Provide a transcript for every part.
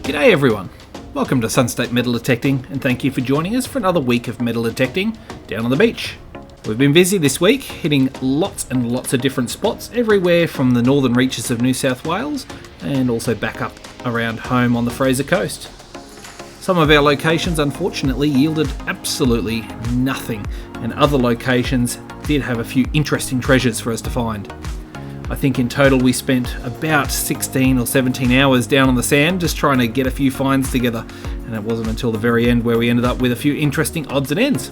G'day everyone, welcome to Sunstate Metal Detecting and thank you for joining us for another week of metal detecting down on the beach. We've been busy this week, hitting lots and lots of different spots everywhere from the northern reaches of New South Wales and also back up around home on the Fraser Coast. Some of our locations unfortunately yielded absolutely nothing, and other locations did have a few interesting treasures for us to find. I think in total we spent about 16 or 17 hours down on the sand just trying to get a few finds together, and it wasn't until the very end where we ended up with a few interesting odds and ends.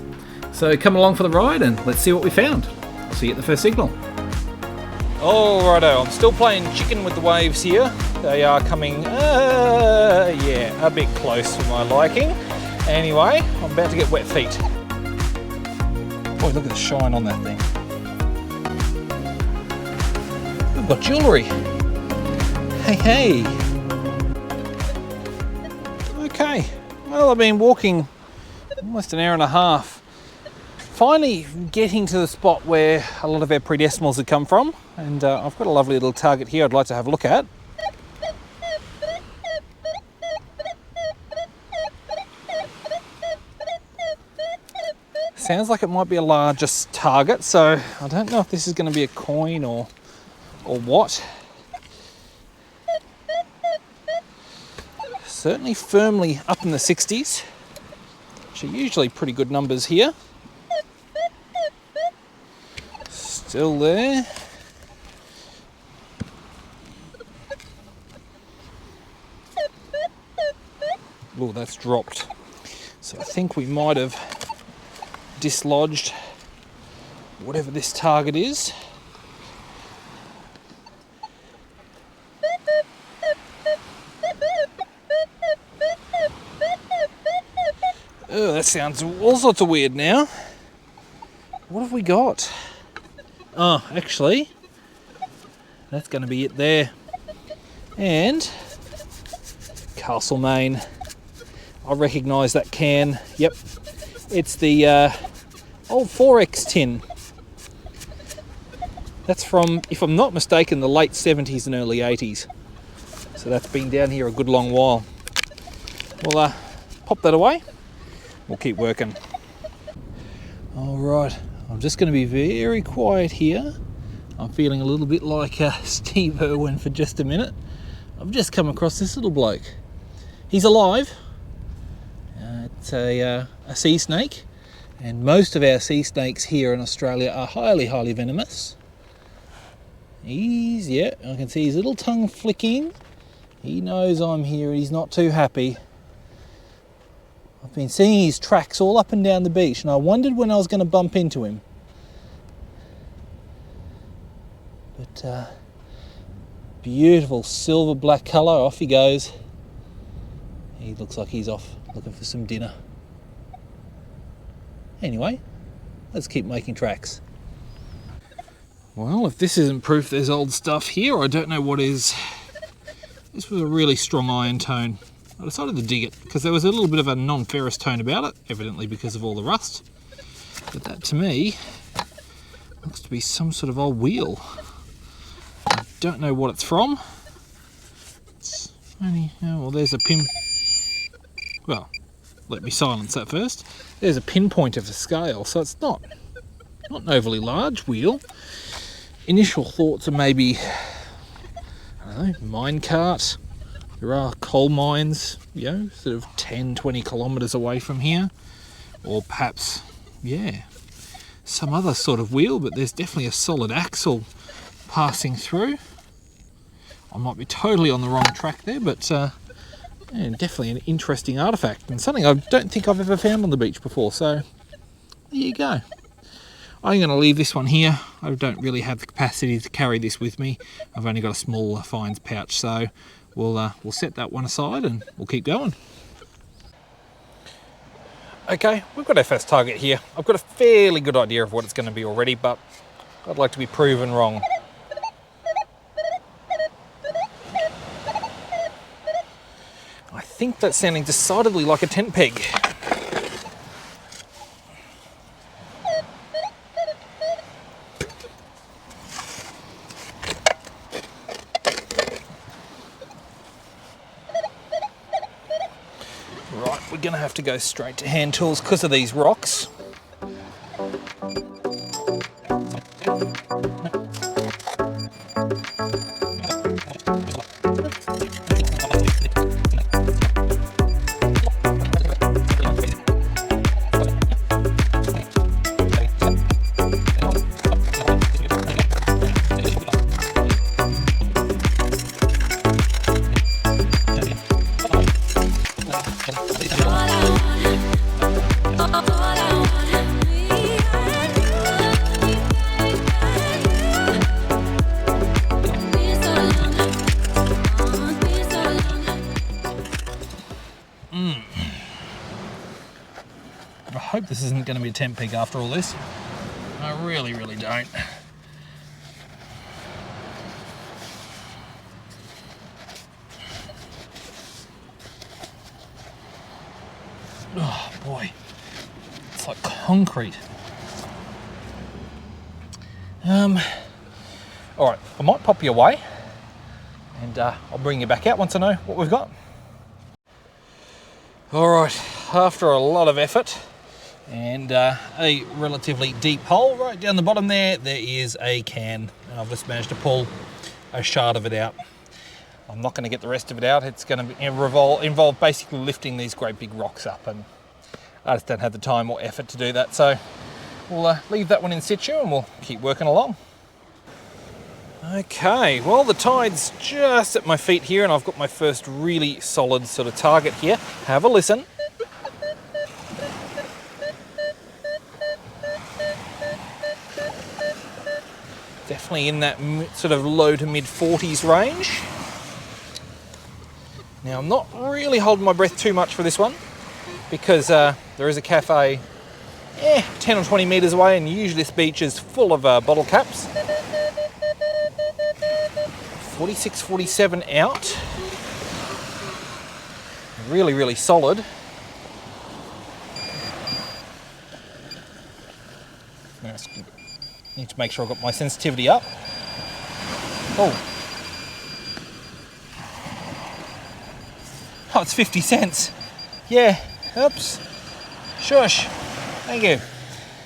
So come along for the ride and let's see what we found. I'll see you at the first signal. Alrighto, I'm still playing chicken with the waves here. They are coming, a bit close for my liking. Anyway, I'm about to get wet feet. Boy, look at the shine on that thing. I've got jewellery. Hey. Okay, well, I've been walking almost an hour and a half. Finally getting to the spot where a lot of our predecimals had come from, and I've got a lovely little target here I'd like to have a look at. Sounds like it might be a larger target, so I don't know if this is going to be a coin or what. Certainly firmly up in the 60s, which are usually pretty good numbers here. Still there. Oh, that's dropped. So I think we might have dislodged whatever this target is. Oh, that sounds all sorts of weird now. What have we got? Oh, actually, that's going to be it there. And Castlemaine. I recognise that can. Yep, it's the old 4X tin. That's from, if I'm not mistaken, the late 70s and early 80s. So that's been down here a good long while. We'll pop that away. We'll keep working. All right. I'm just going to be very quiet here. I'm feeling a little bit like Steve Irwin for just a minute. I've just come across this little bloke. He's alive. It's a sea snake, and most of our sea snakes here in Australia are highly, highly venomous. I can see his little tongue flicking. He knows I'm here and he's not too happy. I've been seeing his tracks all up and down the beach, and I wondered when I was going to bump into him. But beautiful silver black colour, off he goes. He looks like he's off looking for some dinner. Anyway, let's keep making tracks. Well, if this isn't proof there's old stuff here, I don't know what is. This was a really strong iron tone. I decided to dig it because there was a little bit of a non-ferrous tone about it, evidently because of all the rust. But that to me looks to be some sort of old wheel. I don't know what it's from. It's only, well, there's a pin. Well, let me silence that first. There's a pinpointer for scale, so it's not an overly large wheel. Initial thoughts are maybe, I don't know, minecart. There are coal mines, sort of 10, 20 kilometres away from here. Or perhaps, some other sort of wheel, but there's definitely a solid axle passing through. I might be totally on the wrong track there, but definitely an interesting artefact and something I don't think I've ever found on the beach before. So there you go. I'm going to leave this one here. I don't really have the capacity to carry this with me. I've only got a small finds pouch, so we'll set that one aside and we'll keep going. Okay, we've got our first target here. I've got a fairly good idea of what it's going to be already, but I'd like to be proven wrong. I think that's sounding decidedly like a tent peg. we're going to have to go straight to hand tools because of these rocks. I hope this isn't going to be a tent peg after all this. I really, really don't. Oh boy, it's like concrete. All right, I might pop you away and I'll bring you back out once I know what we've got. All right, after a lot of effort and a relatively deep hole right down the bottom there is a can, and I've just managed to pull a shard of it out. I'm not going to get the rest of it out. It's going to involve basically lifting these great big rocks up, and I just don't have the time or effort to do that, so we'll leave that one in situ and we'll keep working along. Okay, well, the tide's just at my feet here and I've got my first really solid sort of target here. Have a listen. Definitely in that sort of low to mid 40s range. Now, I'm not really holding my breath too much for this one because there is a cafe 10 or 20 metres away, and usually this beach is full of bottle caps. 46, 47 out. Really, really solid. Need to make sure I've got my sensitivity up. Oh, it's 50 cents. Yeah, oops. Shush. Thank you.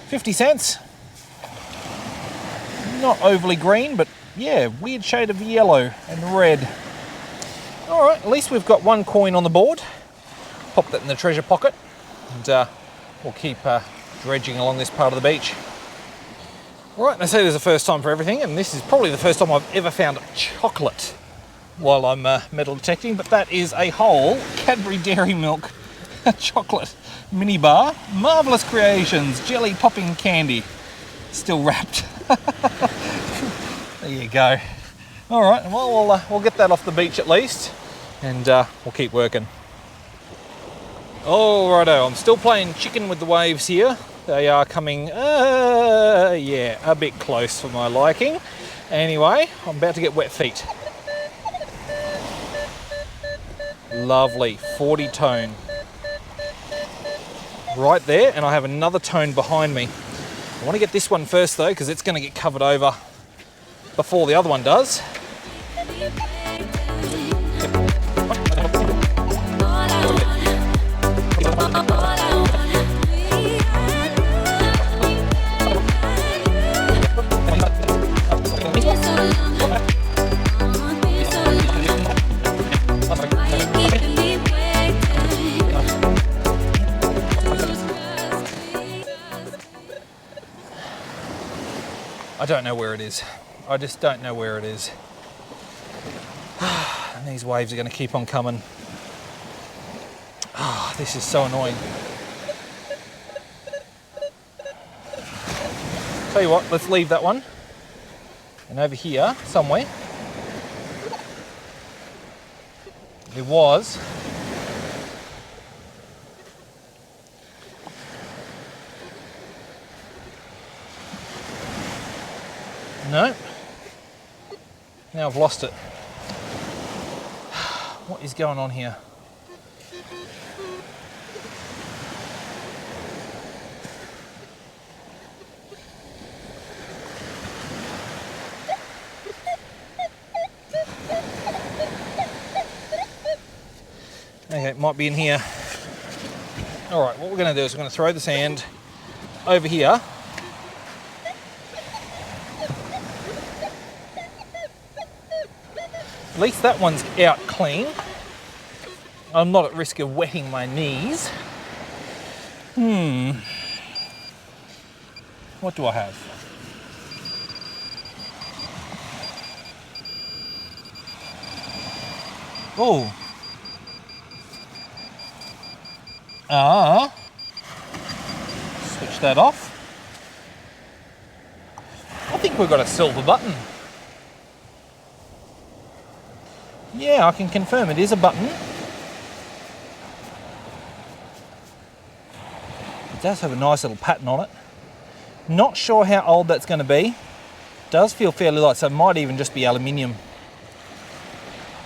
50 cents. Not overly green, but yeah, weird shade of yellow and red. All right, at least we've got one coin on the board. Pop that in the treasure pocket, and we'll keep dredging along this part of the beach. All right, they say there's a first time for everything, and this is probably the first time I've ever found chocolate while I'm metal detecting, but that is a whole Cadbury Dairy Milk chocolate mini bar. Marvellous Creations, jelly popping candy. Still wrapped. There you go. All right, well, we'll get that off the beach at least, and we'll keep working. All righto, I'm still playing chicken with the waves here. They are coming, yeah, a bit close for my liking. Anyway, I'm about to get wet feet. Lovely, 40 tone. Right there, and I have another tone behind me. I want to get this one first though, because it's going to get covered over before the other one does. I don't know where it is. I just don't know where it is. And these waves are going to keep on coming. Oh, this is so annoying. Tell you what, let's leave that one. And over here, somewhere, there was no. Now I've lost it. What is going on here? Okay, it might be in here. All right, what we're going to do is we're going to throw the sand over here. At least that one's out clean. I'm not at risk of wetting my knees. What do I have? Oh. Switch that off. I think we've got a silver button. Yeah, I can confirm it is a button. It does have a nice little pattern on it. Not sure how old that's going to be. Does feel fairly light, so it might even just be aluminium.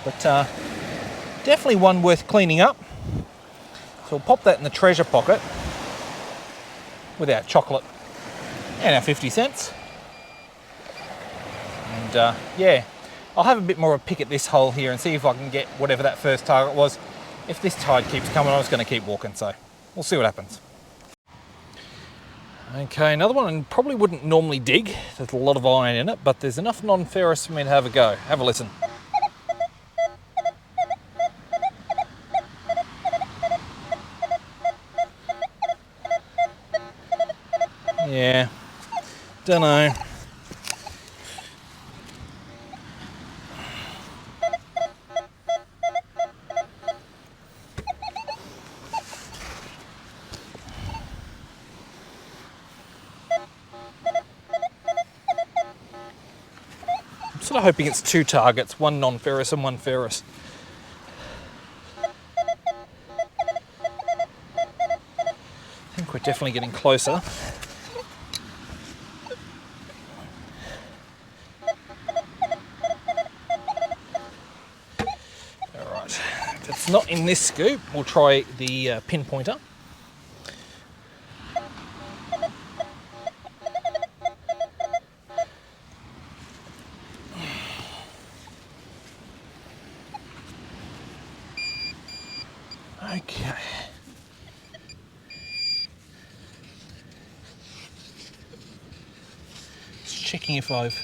But definitely one worth cleaning up. So we'll pop that in the treasure pocket with our chocolate and our 50 cents. And yeah, I'll have a bit more of a pick at this hole here and see if I can get whatever that first target was. If this tide keeps coming, I'm just going to keep walking, so we'll see what happens. Okay, another one, and probably wouldn't normally dig. There's a lot of iron in it, but there's enough non-ferrous for me to have a go. Have a listen. Yeah, don't know. I'm sort of hoping it's two targets, one non-ferrous and one ferrous. I think we're definitely getting closer. Not in this scoop, we'll try the Pinpointer. Okay. Just checking if I've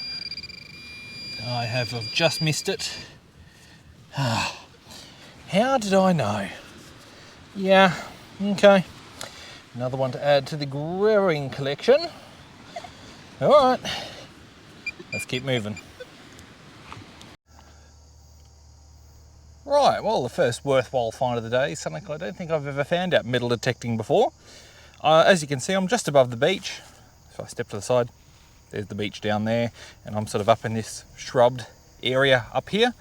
just missed it. How did I know? Yeah, okay. Another one to add to the growing collection. All right, let's keep moving. Right, well, the first worthwhile find of the day is something I don't think I've ever found out metal detecting before. As you can see, I'm just above the beach. If I step to the side, there's the beach down there, and I'm sort of up in this shrubbed area up here.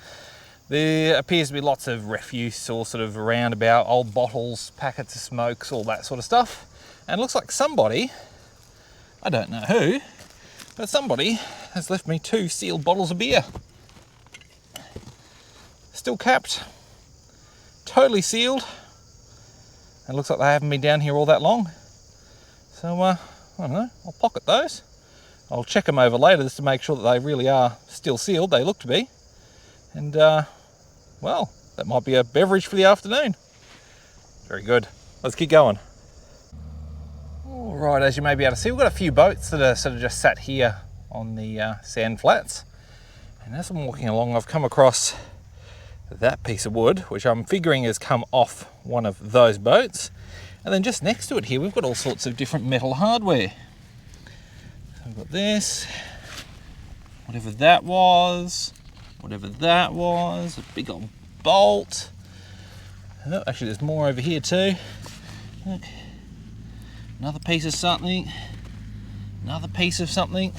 There appears to be lots of refuse all sort of around about, old bottles, packets of smokes, all that sort of stuff. And it looks like somebody, I don't know who, but somebody has left me 2 sealed bottles of beer. Still capped, totally sealed. And it looks like they haven't been down here all that long. So, I don't know, I'll pocket those. I'll check them over later just to make sure that they really are still sealed. They look to be. And, well, that might be a beverage for the afternoon. Very good. Let's keep going. All right, as you may be able to see, we've got a few boats that are sort of just sat here on the sand flats. And as I'm walking along, I've come across that piece of wood, which I'm figuring has come off one of those boats. And then just next to it here, we've got all sorts of different metal hardware. So we've got this, whatever that was, a big old bolt. Oh, actually, there's more over here too. Look, another piece of something, another piece of something.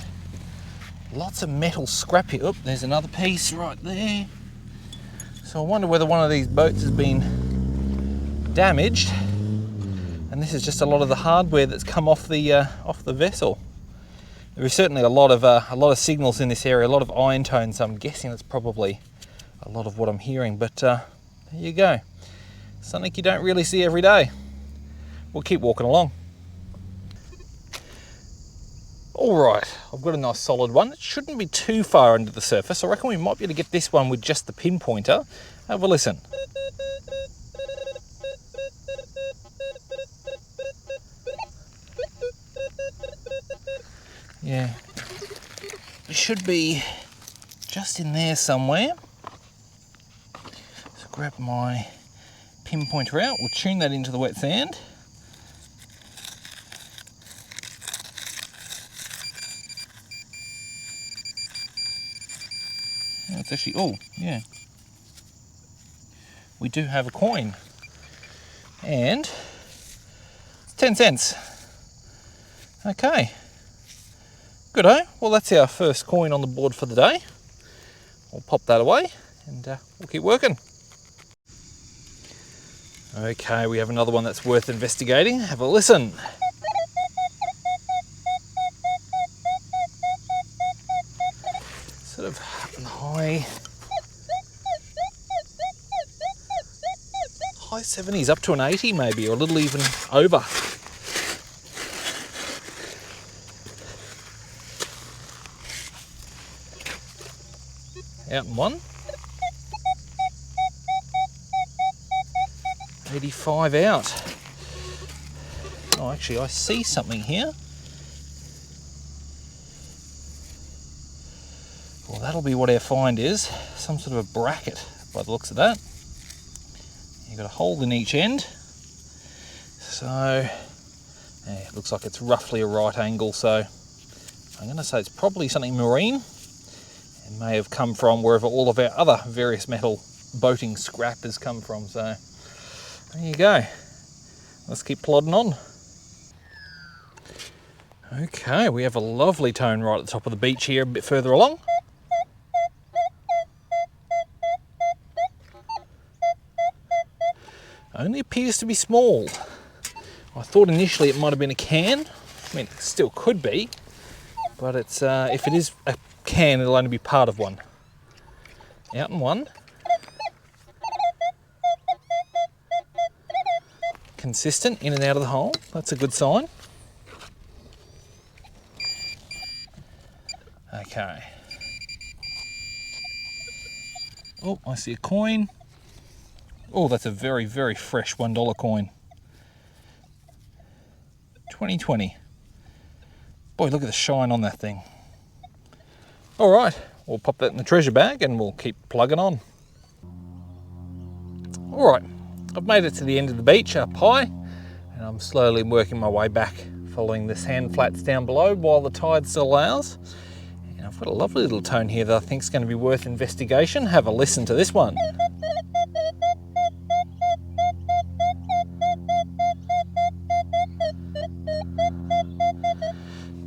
Lots of metal scrap here. Oop, there's another piece right there. So I wonder whether one of these boats has been damaged, and this is just a lot of the hardware that's come off the vessel. There is certainly a lot of signals in this area, a lot of iron tones. So I'm guessing that's probably a lot of what I'm hearing. But there you go, something you don't really see every day. We'll keep walking along. All right, I've got a nice solid one. It shouldn't be too far under the surface. I reckon we might be able to get this one with just the Pinpointer. Have a listen. Yeah. It should be just in there somewhere. So grab my pinpointer out, we'll tune that into the wet sand. Oh, it's actually, oh, yeah. We do have a coin. And it's 10 cents. Okay. Good-o. Well, that's our first coin on the board for the day. We'll pop that away and we'll keep working. Okay, we have another one that's worth investigating. Have a listen. Sort of high 70s, up to an 80 maybe, or a little even over. Out in one. 85 out. Oh, actually, I see something here. Well, that'll be what our find is. Some sort of a bracket by the looks of that. You've got a hole in each end. So, yeah, it looks like it's roughly a right angle. So, I'm going to say it's probably something marine. It may have come from wherever all of our other various metal boating scrap has come from. So, there you go. Let's keep plodding on. Okay, we have a lovely tone right at the top of the beach here, a bit further along. Only appears to be small. I thought initially it might have been a can. I mean, it still could be, but it's if it is a can, it'll only be part of one. Out in one. Consistent in and out of the hole. That's a good sign. Okay. Oh, I see a coin. Oh, that's a very, very fresh $1 coin. 2020. Boy, look at the shine on that thing. All right, we'll pop that in the treasure bag and we'll keep plugging on. All right, I've made it to the end of the beach up high, and I'm slowly working my way back, following the sand flats down below while the tide still allows. And I've got a lovely little tone here that I think is going to be worth investigation. Have a listen to this one.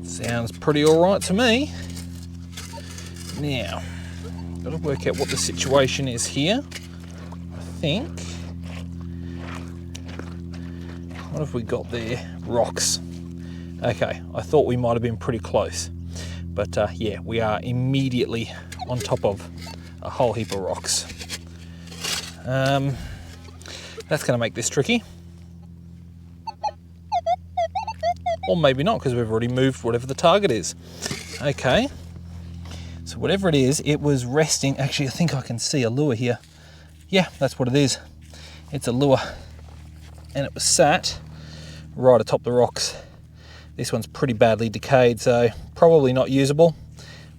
Sounds pretty all right to me. Now, got to work out what the situation is here. I think. What have we got there? Rocks. Okay, I thought we might have been pretty close. But yeah, we are immediately on top of a whole heap of rocks. That's going to make this tricky. Or maybe not, because we've already moved whatever the target is. Okay. So whatever it is, it was resting. Actually, I think I can see a lure here. Yeah, that's what it is. It's a lure. And it was sat right atop the rocks. This one's pretty badly decayed, so probably not usable.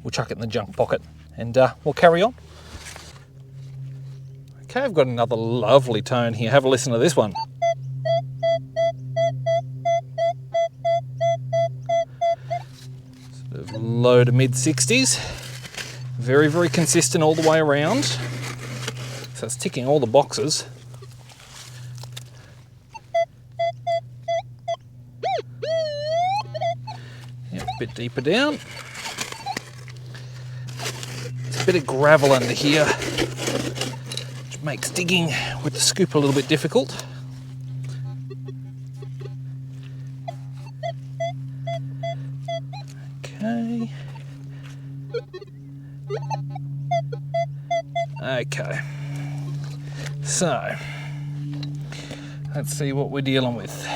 We'll chuck it in the junk pocket and we'll carry on. Okay, I've got another lovely tone here. Have a listen to this one. Sort of low to mid 60s. Very, very consistent all the way around. So it's ticking all the boxes. Yep, a bit deeper down. There's a bit of gravel under here, which makes digging with the scoop a little bit difficult. Okay. Okay. So, let's see what we're dealing with.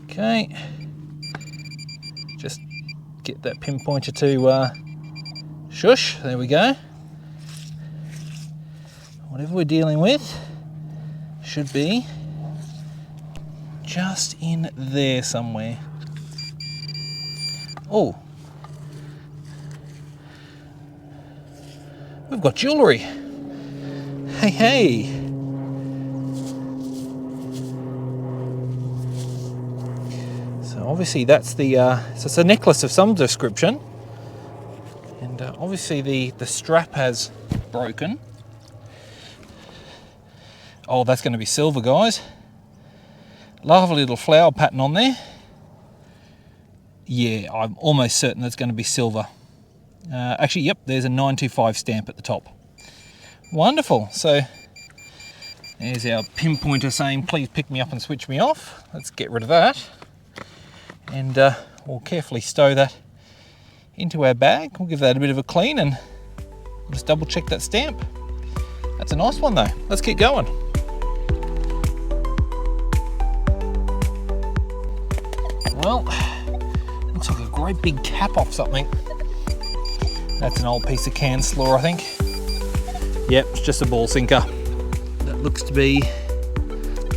Okay, just get that pinpointer to shush, there we go. Whatever we're dealing with, should be just in there somewhere. Oh, we've got jewellery. Hey, hey. So obviously that's the, so it's a necklace of some description. And obviously the strap has broken. Oh, that's going to be silver, guys. Lovely little flower pattern on there. Yeah, I'm almost certain that's going to be silver. Actually, yep, there's a 925 stamp at the top. Wonderful. So there's our pinpointer saying, please pick me up and switch me off. Let's get rid of that. And we'll carefully stow that into our bag. We'll give that a bit of a clean and just double check that stamp. That's a nice one though. Let's keep going. Well, looks like a great big cap off something. That's an old piece of can slaw, I think. Yep, it's just a ball sinker. That looks to be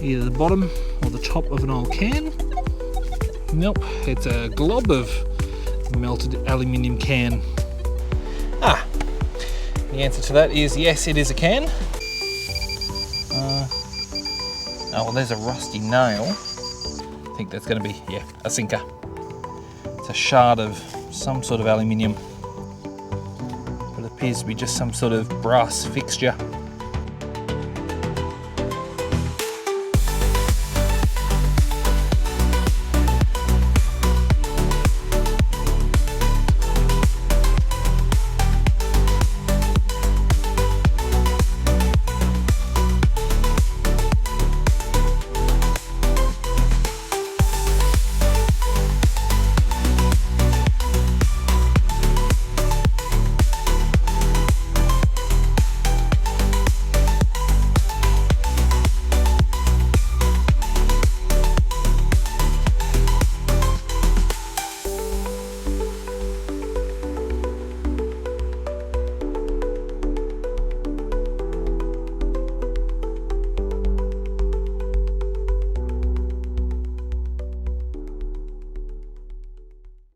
either the bottom or the top of an old can. Nope, it's a glob of melted aluminium can. Ah, the answer to that is yes, it is a can. Oh, well, there's a rusty nail. I think that's going to be, yeah, a sinker. It's a shard of some sort of aluminium, but it appears to be just some sort of brass fixture.